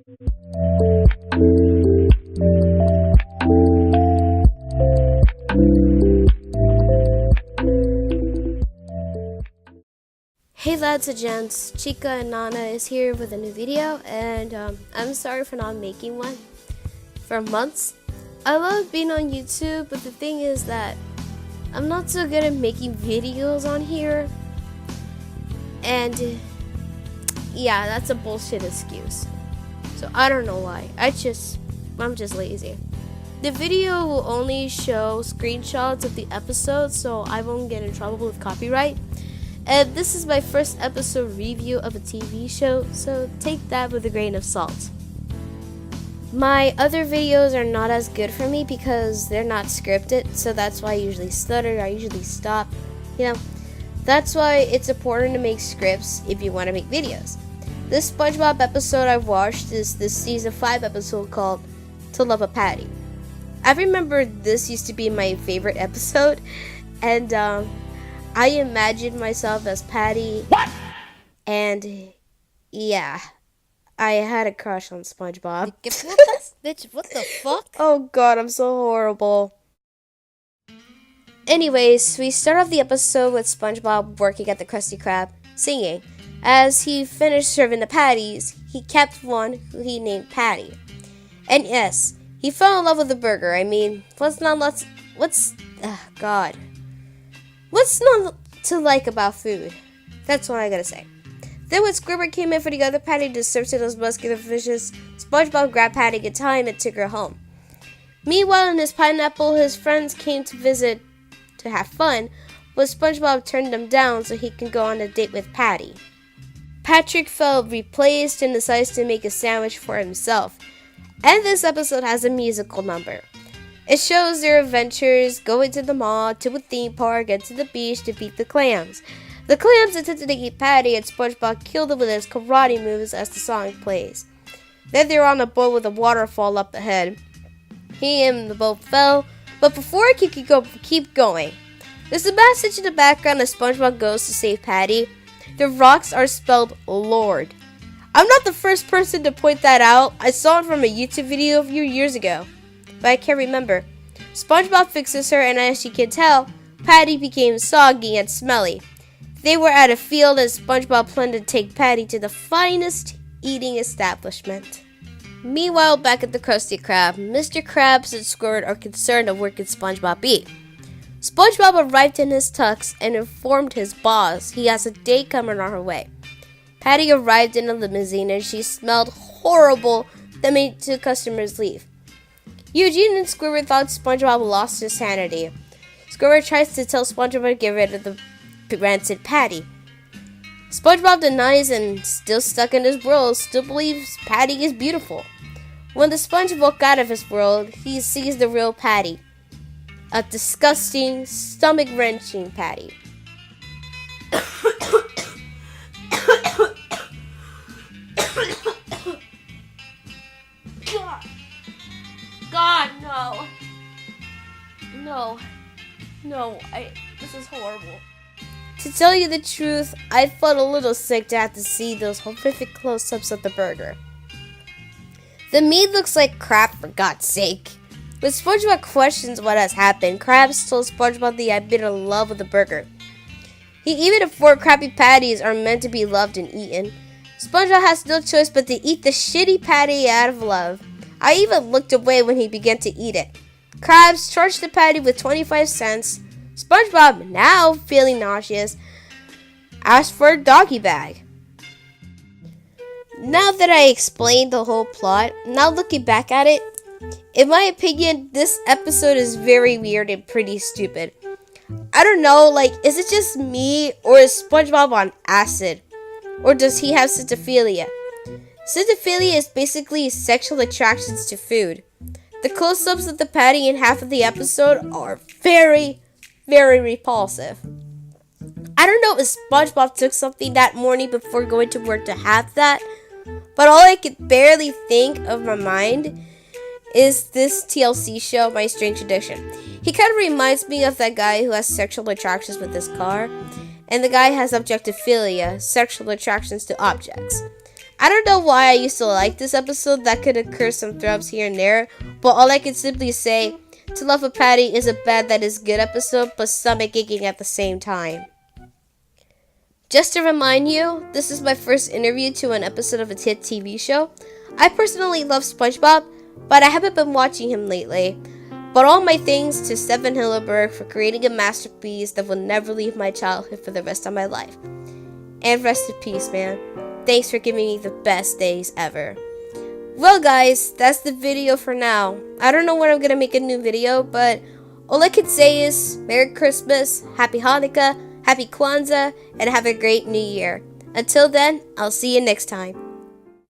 Hey lads and gents, Chika and Nana is here with a new video, and I'm sorry for not making one for months. I love being on YouTube, but the thing is that I'm not so good at making videos on here, and yeah, that's a bullshit excuse. So I don't know why. I'm just lazy. The video will only show screenshots of the episode, so I won't get in trouble with copyright. And this is my first episode review of a TV show, so take that with a grain of salt. My other videos are not as good for me because they're not scripted, so that's why I usually stutter, I usually stop. That's why it's important to make scripts if you want to make videos. This SpongeBob episode I watched is this season 5 episode called To Love a Patty. I remember this used to be my favorite episode, and I imagined myself as Patty. What? And yeah, I had a crush on SpongeBob. Bitch, what the fuck? Oh god, I'm so horrible. Anyways, we start off the episode with SpongeBob working at the Krusty Krab, singing. As he finished serving the patties, he kept one who he named Patty. And yes, he fell in love with the burger. I mean, what's not to like about food? That's what I gotta say. Then when Squidward came in for the other patty to serve to those muscular fishes, SpongeBob grabbed Patty in time and took her home. Meanwhile, in his pineapple, his friends came to visit to have fun, but SpongeBob turned them down so he can go on a date with Patty. Patrick felt replaced and decides to make a sandwich for himself. And this episode has a musical number. It shows their adventures going to the mall, to a theme park, and to the beach to beat the clams. The clams attempted to eat Patty, and SpongeBob killed them with his karate moves as the song plays. Then they were on a boat with a waterfall up ahead. He and the boat fell, but before he could keep going, there's a message in the background as SpongeBob goes to save Patty. The rocks are spelled Lord. I'm not the first person to point that out. I saw it from a YouTube video a few years ago, but I can't remember. SpongeBob fixes her, and as you can tell, Patty became soggy and smelly. They were at a field, and SpongeBob planned to take Patty to the finest eating establishment. Meanwhile, back at the Krusty Krab, Mr. Krabs and Squidward are concerned of where could SpongeBob be. SpongeBob arrived in his tux and informed his boss he has a date coming on her way. Patty arrived in a limousine and she smelled horrible that made two customers leave. Eugene and Squidward thought SpongeBob lost his sanity. Squidward tries to tell SpongeBob to get rid of the rancid Patty. SpongeBob denies and, still stuck in his world, still believes Patty is beautiful. When the sponge woke out of his world, he sees the real Patty. A disgusting, stomach-wrenching Patty. God, no. No, this is horrible. To tell you the truth, I felt a little sick to have to see those horrific close-ups of the burger. The meat looks like crap, for God's sake. When SpongeBob questions what has happened, Krabs told SpongeBob that he had been in love with the burger. He even informed Krabby Patties are meant to be loved and eaten. SpongeBob has no choice but to eat the shitty patty out of love. I even looked away when he began to eat it. Krabs charged the patty with 25 cents. SpongeBob, now feeling nauseous, asked for a doggy bag. Now that I explained the whole plot, now looking back at it, in my opinion, this episode is very weird and pretty stupid. I don't know, is it just me, or is SpongeBob on acid? Or does he have sympathilia? Sympathilia is basically sexual attractions to food. The close-ups of the patty in half of the episode are very, very repulsive. I don't know if SpongeBob took something that morning before going to work to have that, but all I could barely think of my mind is this TLC show, My Strange Addiction. He kind of reminds me of that guy who has sexual attractions with his car, and the guy has objectophilia, sexual attractions to objects. I don't know why I used to like this episode. That could occur some throbs here and there, but all I can simply say, To Love a Patty is a bad that is good episode, but stomach aching at the same time. Just to remind you, this is my first interview to an episode of a hit TV show. I personally love SpongeBob, but I haven't been watching him lately. But all my thanks to Stephen Hillenburg for creating a masterpiece that will never leave my childhood for the rest of my life. And rest in peace, man. Thanks for giving me the best days ever. Well, guys, that's the video for now. I don't know when I'm gonna make a new video, but all I can say is Merry Christmas, Happy Hanukkah, Happy Kwanzaa, and have a great New Year. Until then, I'll see you next time.